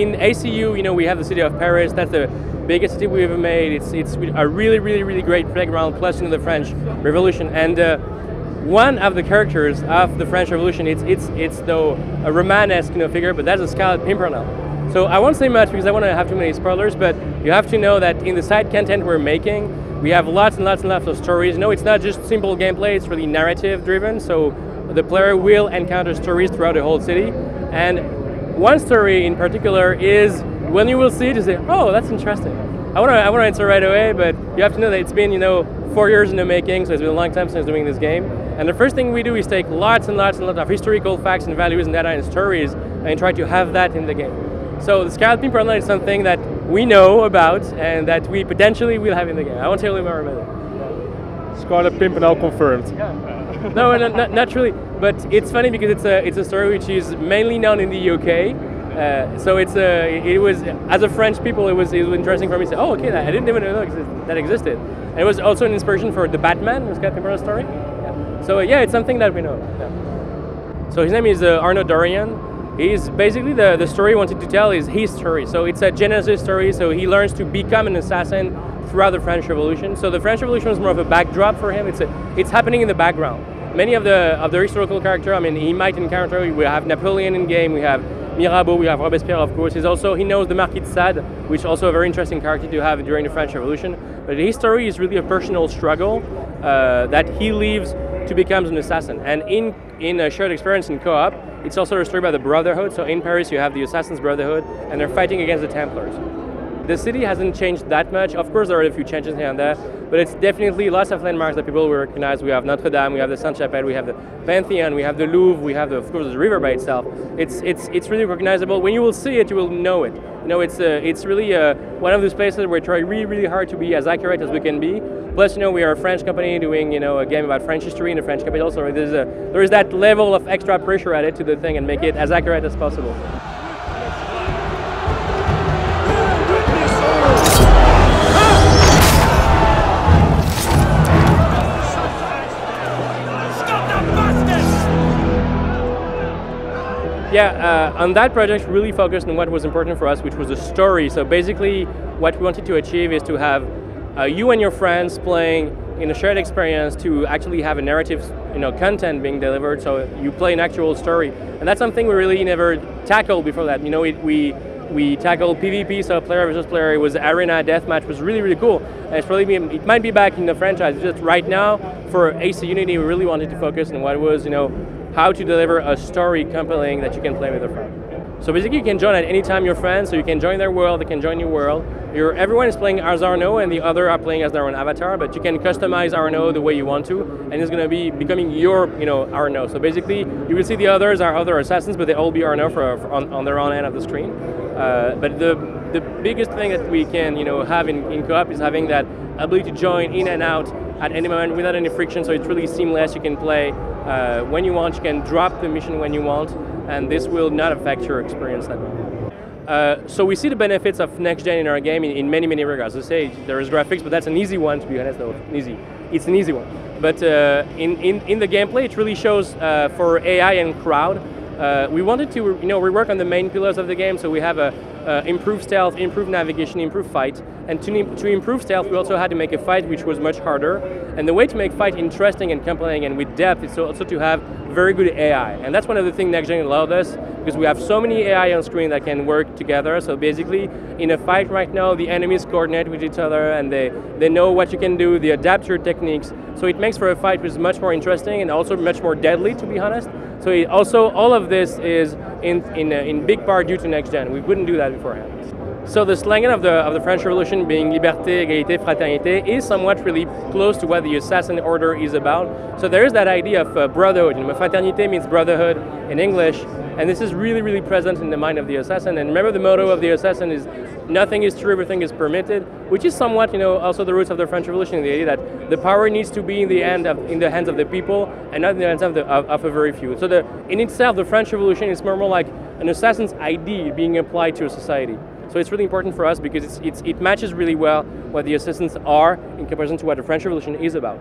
in ACU, we have the city of Paris. That's the biggest city we've ever made. It's a really great playground. Plus, the French Revolution, and one of the characters of the French Revolution, it's though a Romanesque figure, but that's a Scarlet Pimpernel. So I won't say much because I don't want to have too many spoilers, but you have to know that in the side content we're making, we have lots and lots of stories. It's not just simple gameplay, it's really narrative driven, so the player will encounter stories throughout the whole city. And one story in particular is, when you will see it, you say, oh, that's interesting. I want to answer right away, but you have to know that it's been 4 years in the making, so it's been a long time since doing this game. And the first thing we do is take lots and lots of historical facts and values and data and stories and try to have that in the game. So the Scarlet Pimpernel is something that we know about and that we potentially will have in the game. I won't tell you more about it. Yeah. Scarlet Pimpernel confirmed. Yeah. No, not really. But it's funny because it's a story which is mainly known in the UK. So it was, as a French people, it was interesting for me to say, oh, okay, I didn't even know that existed. And it was also an inspiration for the Batman, the Scarlet Pimpernel story. Yeah. So yeah, it's something that we know. Yeah. So his name is Arnaud Dorian. He's basically the story he wanted to tell is his story. So it's a Genesis story. So he learns to become an assassin throughout the French Revolution. So the French Revolution was more of a backdrop for him. It's happening in the background. Many of the historical characters, he might encounter. We have Napoleon in game. We have Mirabeau, we have Robespierre, of course. He knows the Marquis de Sade, which is also a very interesting character to have during the French Revolution. But his story is really a personal struggle that he lives to become an assassin. And in a shared experience in co-op, it's also a story about the Brotherhood. So in Paris, you have the Assassins Brotherhood, and they're fighting against the Templars. The city hasn't changed that much. Of course, there are a few changes here and there, but it's definitely lots of landmarks that people will recognize. We have Notre Dame, we have the Sainte-Chapelle, we have the Pantheon, we have the Louvre, we have, of course, the river by itself. It's really recognizable. When you will see it, you will know it. It's really one of those places where we try really hard to be as accurate as we can be. Plus, we are a French company doing, a game about French history in the French capital, so there is that level of extra pressure added to the thing and make it as accurate as possible. Yeah, on that project, really focused on what was important for us, which was the story. So basically, what we wanted to achieve is to have you and your friends playing in a shared experience to actually have a narrative, content being delivered. So you play an actual story, and that's something we really never tackled before that. We tackled PvP, so player versus player. It was arena deathmatch, was really cool. And it might be back in the franchise. It's just right now for AC Unity, we really wanted to focus on what was, how to deliver a story compelling that you can play with a friend. So basically you can join at any time your friends, so you can join their world, they can join your world. Everyone is playing as Arnaud and the other are playing as their own avatar, but you can customize Arnaud the way you want to, and it's going to be becoming your Arnaud. So basically you will see the others are other assassins, but they all be Arnaud on their own end of the screen. But the biggest thing that we can have in co-op is having that ability to join in and out at any moment without any friction, so it's really seamless. You can play when you want, you can drop the mission when you want, and this will not affect your experience at all. So we see the benefits of next gen in our game in many regards. I say there is graphics, but that's an easy one, to be honest. No, it's an easy one. But in the gameplay, it really shows for AI and crowd. We wanted to rework on the main pillars of the game, so we have improved stealth, improved navigation, improved fight. And to improve stealth, we also had to make a fight which was much harder. And the way to make fight interesting and compelling and with depth is also to have very good AI. And that's one of the things Next Gen allowed us, because we have so many AI on screen that can work together. So basically, in a fight right now, the enemies coordinate with each other and they know what you can do, they adapt your techniques. So it makes for a fight which is much more interesting and also much more deadly, to be honest. So all of this is in big part due to Next Gen. We wouldn't do that beforehand. So the slogan of the French Revolution being liberté, égalité, fraternité is somewhat really close to what the Assassin Order is about. So there is that idea of brotherhood. Fraternité means brotherhood in English, and this is really present in the mind of the assassin. And remember, the motto of the assassin is nothing is true, everything is permitted, which is somewhat also the roots of the French Revolution, the idea that the power needs to be in the hands of the people and not in the hands of a very few. So in itself, the French Revolution is more like an assassin's ID being applied to a society. So it's really important for us because it matches really well what the assassins are in comparison to what the French Revolution is about.